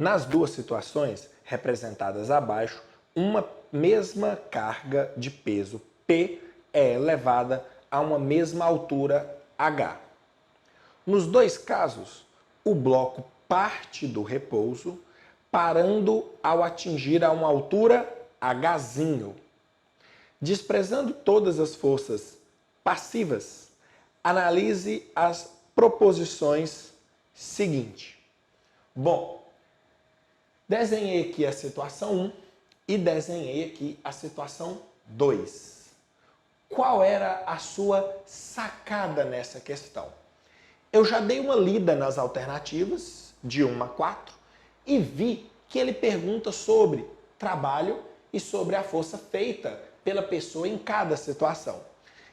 Nas duas situações, representadas abaixo, uma mesma carga de peso P é elevada a uma mesma altura H. Nos dois casos, o bloco parte do repouso, parando ao atingir a uma altura Hzinho. Desprezando todas as forças passivas, analise as proposições seguintes. Bom, desenhei aqui a situação 1 e desenhei aqui a situação 2. Qual era a sua sacada nessa questão? Eu já dei uma lida nas alternativas, de 1 a 4, e vi que ele pergunta sobre trabalho e sobre a força feita pela pessoa em cada situação.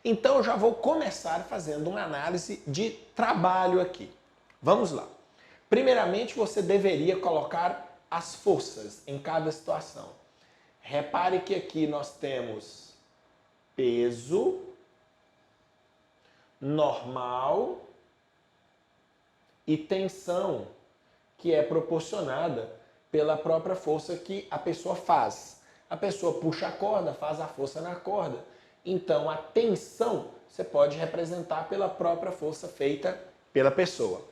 Então eu já vou começar fazendo uma análise de trabalho aqui. Vamos lá. Primeiramente, você deveria colocar as forças em cada situação. Repare que aqui nós temos peso normal e tensão, que é proporcionada pela própria força que a pessoa faz. A pessoa puxa a corda, faz a força na corda. Então, a tensão você pode representar pela própria força feita pela pessoa.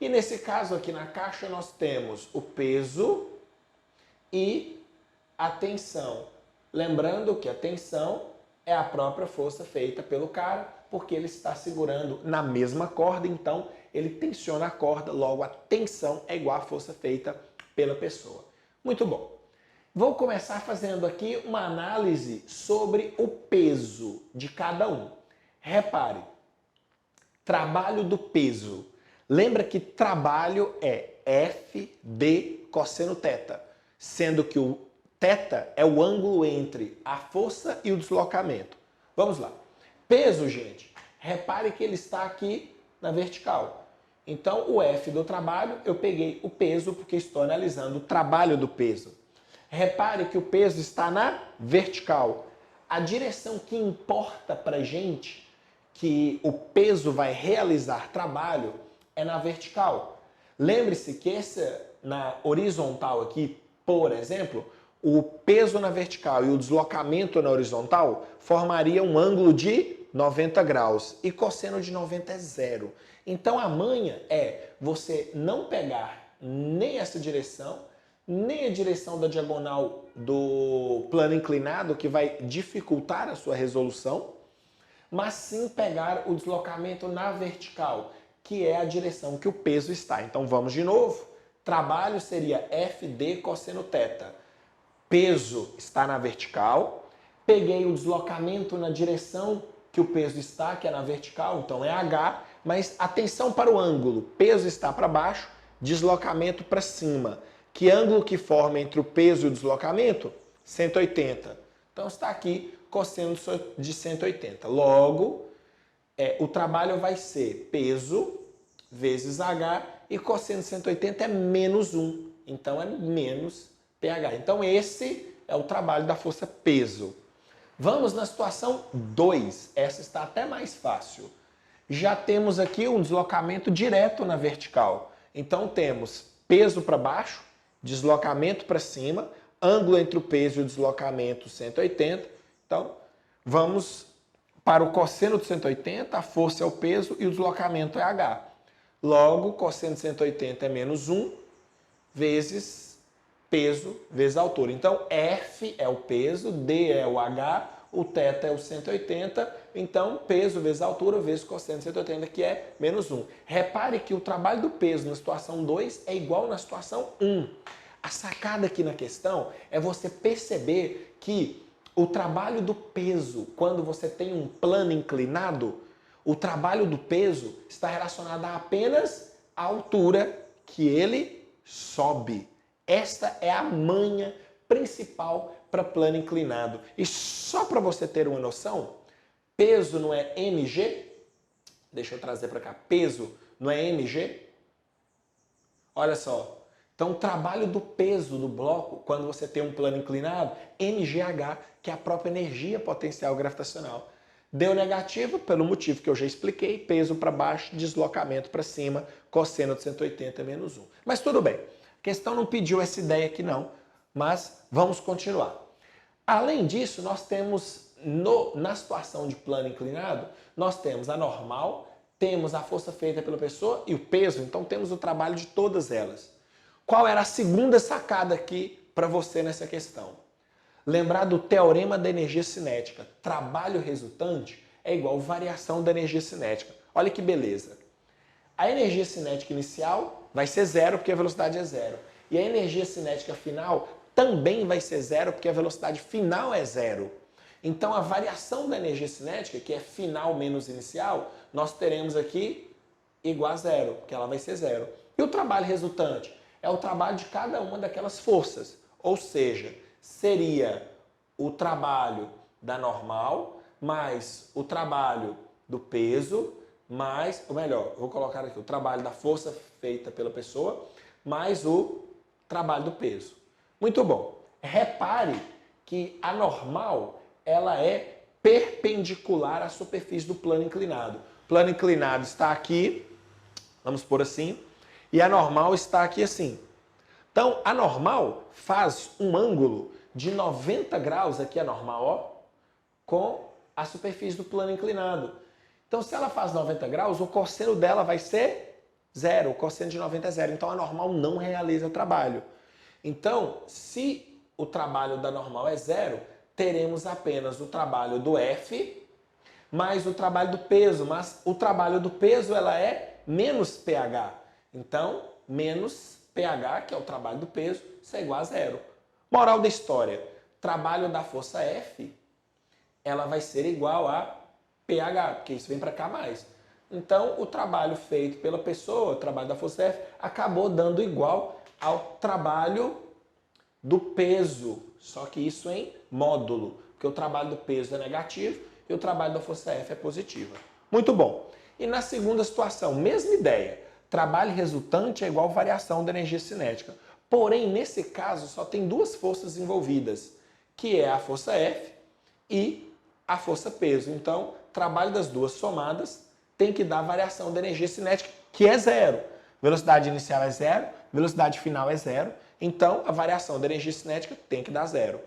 E nesse caso aqui na caixa nós temos o peso e a tensão. Lembrando que a tensão é a própria força feita pelo cara, porque ele está segurando na mesma corda, então ele tensiona a corda, logo a tensão é igual à força feita pela pessoa. Muito bom. Vou começar fazendo aqui uma análise sobre o peso de cada um. Repare, trabalho do peso. Lembra que trabalho é F de cosseno θ, sendo que o θ é o ângulo entre a força e o deslocamento. Vamos lá. Peso, gente, repare que ele está aqui na vertical. Então, o F do trabalho, eu peguei o peso porque estou analisando o trabalho do peso. Repare que o peso está na vertical. A direção que importa para a gente, que o peso vai realizar trabalho, é na vertical. Lembre-se que na horizontal aqui, por exemplo, o peso na vertical e o deslocamento na horizontal formaria um ângulo de 90 graus e cosseno de 90 é zero. Então a manha é você não pegar nem essa direção, nem a direção da diagonal do plano inclinado, que vai dificultar a sua resolução, mas sim pegar o deslocamento na vertical, que é a direção que o peso está. Então vamos de novo. Trabalho seria F de cosseno θ. Peso está na vertical. Peguei o deslocamento na direção que o peso está, que é na vertical, então é H, mas atenção para o ângulo. Peso está para baixo, deslocamento para cima. Que ângulo que forma entre o peso e o deslocamento? 180. Então está aqui cosseno de 180. Logo, o trabalho vai ser peso vezes H e cosseno de 180 é menos 1. Então é menos pH. Então esse é o trabalho da força peso. Vamos na situação 2. Essa está até mais fácil. Já temos aqui um deslocamento direto na vertical. Então temos peso para baixo, deslocamento para cima, ângulo entre o peso e o deslocamento 180. Então vamos para o cosseno de 180, a força é o peso e o deslocamento é H. Logo, cosseno de 180 é menos 1 vezes peso vezes altura. Então, F é o peso, D é o H, o θ é o 180, então peso vezes altura vezes cosseno de 180, que é menos 1. Repare que o trabalho do peso na situação 2 é igual na situação 1. A sacada aqui na questão é você perceber que o trabalho do peso, quando você tem um plano inclinado, o trabalho do peso está relacionado a apenas a altura que ele sobe. Esta é a manha principal para plano inclinado. E só para você ter uma noção, peso não é mg? Deixa eu trazer para cá. Peso não é mg? Olha só. Então, o trabalho do peso do bloco, quando você tem um plano inclinado, mgh, que é a própria energia potencial gravitacional. Deu negativo pelo motivo que eu já expliquei, peso para baixo, deslocamento para cima, cosseno de 180 menos 1. Mas tudo bem. A questão não pediu essa ideia aqui não, mas vamos continuar. Além disso, nós temos, na situação de plano inclinado, nós temos a normal, temos a força feita pela pessoa e o peso, então temos o trabalho de todas elas. Qual era a segunda sacada aqui para você nessa questão? Lembrar do teorema da energia cinética. Trabalho resultante é igual variação da energia cinética. Olha que beleza. A energia cinética inicial vai ser zero porque a velocidade é zero. E a energia cinética final também vai ser zero porque a velocidade final é zero. Então a variação da energia cinética, que é final menos inicial, nós teremos aqui igual a zero, porque ela vai ser zero. E o trabalho resultante? É o trabalho de cada uma daquelas forças. Ou seja, seria o trabalho da normal, mais o trabalho do peso, mais, ou melhor, vou colocar aqui o trabalho da força feita pela pessoa, mais o trabalho do peso. Muito bom. Repare que a normal, ela é perpendicular à superfície do plano inclinado. O plano inclinado está aqui, vamos por assim, e a normal está aqui assim. Então, a normal faz um ângulo de 90 graus, aqui a normal, ó, com a superfície do plano inclinado. Então, se ela faz 90 graus, o cosseno dela vai ser zero, o cosseno de 90 é zero. Então, a normal não realiza o trabalho. Então, se o trabalho da normal é zero, teremos apenas o trabalho do F mais o trabalho do peso, mas o trabalho do peso ela é menos pH. Então, menos pH, que é o trabalho do peso, isso é igual a zero. Moral da história, trabalho da força F, ela vai ser igual a pH, porque isso vem para cá mais. Então, o trabalho feito pela pessoa, o trabalho da força F, acabou dando igual ao trabalho do peso, só que isso em módulo, porque o trabalho do peso é negativo e o trabalho da força F é positiva. Muito bom. E na segunda situação, mesma ideia. Trabalho resultante é igual variação da energia cinética. Porém, nesse caso, só tem duas forças envolvidas, que é a força F e a força peso. Então, trabalho das duas somadas tem que dar variação da energia cinética, que é zero. Velocidade inicial é zero, velocidade final é zero. Então, a variação da energia cinética tem que dar zero.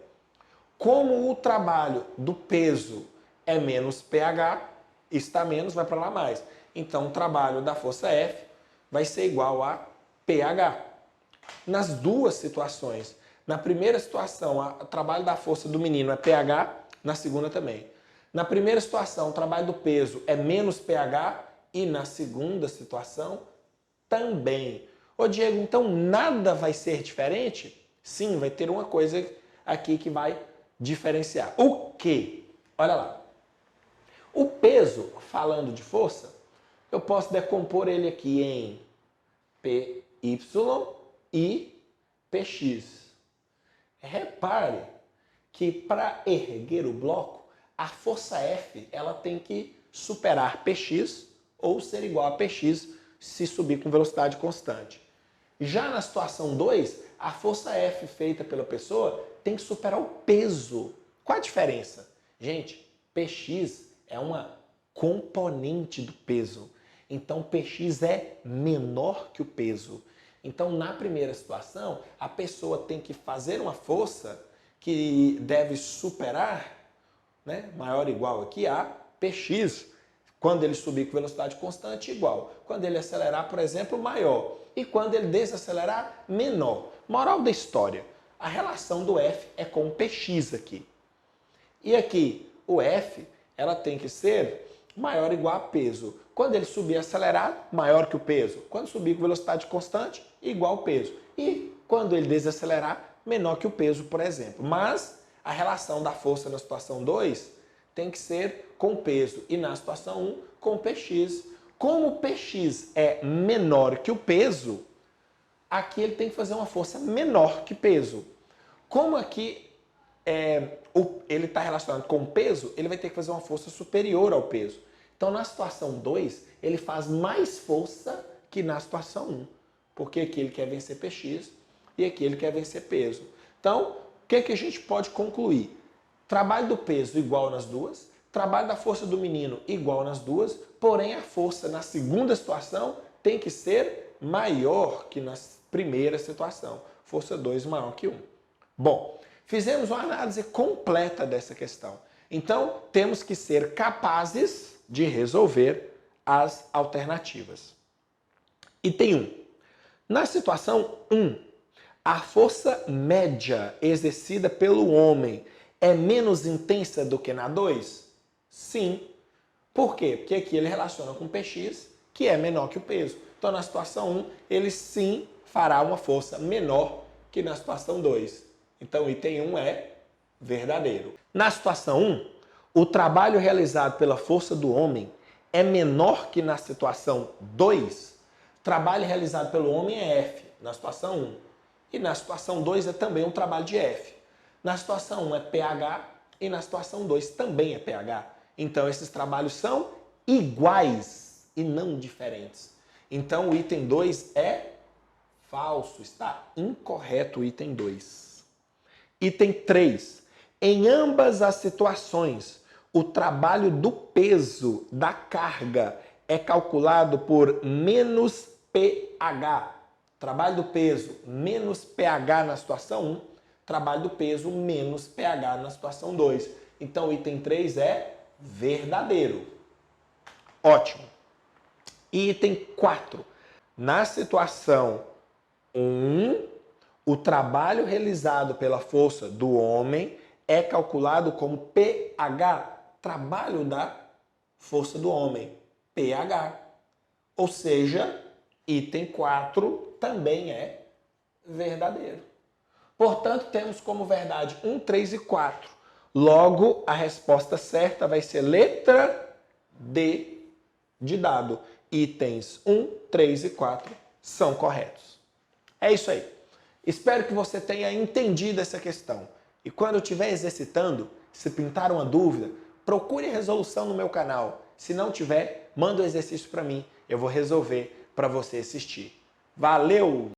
Como o trabalho do peso é menos pH, está menos, vai para lá mais. Então, o trabalho da força F vai ser igual a pH. Nas duas situações, na primeira situação, o trabalho da força do menino é pH, na segunda também. Na primeira situação, o trabalho do peso é menos pH e na segunda situação também. Ô Diego, então nada vai ser diferente? Sim, vai ter uma coisa aqui que vai diferenciar. O quê? Olha lá. O peso, falando de força, eu posso decompor ele aqui em PY e PX. Repare que para erguer o bloco, a força F ela tem que superar PX ou ser igual a PX se subir com velocidade constante. Já na situação 2, a força F feita pela pessoa tem que superar o peso. Qual a diferença? Gente, PX é uma componente do peso. Então, PX é menor que o peso. Então, na primeira situação, a pessoa tem que fazer uma força que deve superar, né, maior ou igual aqui a PX, quando ele subir com velocidade constante, igual. Quando ele acelerar, por exemplo, maior. E quando ele desacelerar, menor. Moral da história, a relação do F é com o PX aqui. E aqui, o F, ela tem que ser maior ou igual a peso. Quando ele subir acelerado, maior que o peso. Quando subir com velocidade constante, igual ao peso. E quando ele desacelerar, menor que o peso, por exemplo. Mas a relação da força na situação 2 tem que ser com peso. E na situação 1, com PX. Como o PX é menor que o peso, aqui ele tem que fazer uma força menor que peso. Como aqui ele está relacionado com o peso, ele vai ter que fazer uma força superior ao peso. Então, na situação 2, ele faz mais força que na situação 1. Porque aqui ele quer vencer PX e aqui ele quer vencer peso. Então, o que a gente pode concluir? Trabalho do peso igual nas duas, trabalho da força do menino igual nas duas, porém a força na segunda situação tem que ser maior que na primeira situação. Força 2 maior que 1. Bom, fizemos uma análise completa dessa questão. Então, temos que ser capazes de resolver as alternativas. Item 1. Na situação 1, a força média exercida pelo homem é menos intensa do que na 2? Sim. Por quê? Porque aqui ele relaciona com Px, que é menor que o peso. Então, na situação 1, ele sim fará uma força menor que na situação 2. Então, item 1 é verdadeiro. Na situação 1, o trabalho realizado pela força do homem é menor que na situação 2. Trabalho realizado pelo homem é F na situação 1. E na situação 2 é também um trabalho de F. Na situação 1 é pH e na situação 2 também é pH. Então, esses trabalhos são iguais e não diferentes. Então, o item 2 é falso. Está incorreto o item 2. Item 3. Em ambas as situações, o trabalho do peso da carga é calculado por menos pH. Trabalho do peso menos pH na situação 1, trabalho do peso menos pH na situação 2. Então, o item 3 é verdadeiro. Ótimo. E item 4. Na situação 1, o trabalho realizado pela força do homem é calculado como pH, trabalho da força do homem, pH. Ou seja, item 4 também é verdadeiro. Portanto, temos como verdade 1, 3 e 4. Logo, a resposta certa vai ser letra D de dado. Itens 1, 3 e 4 são corretos. É isso aí. Espero que você tenha entendido essa questão. E quando eu estiver exercitando, se pintar uma dúvida, procure resolução no meu canal. Se não tiver, manda o exercício para mim. Eu vou resolver para você assistir. Valeu!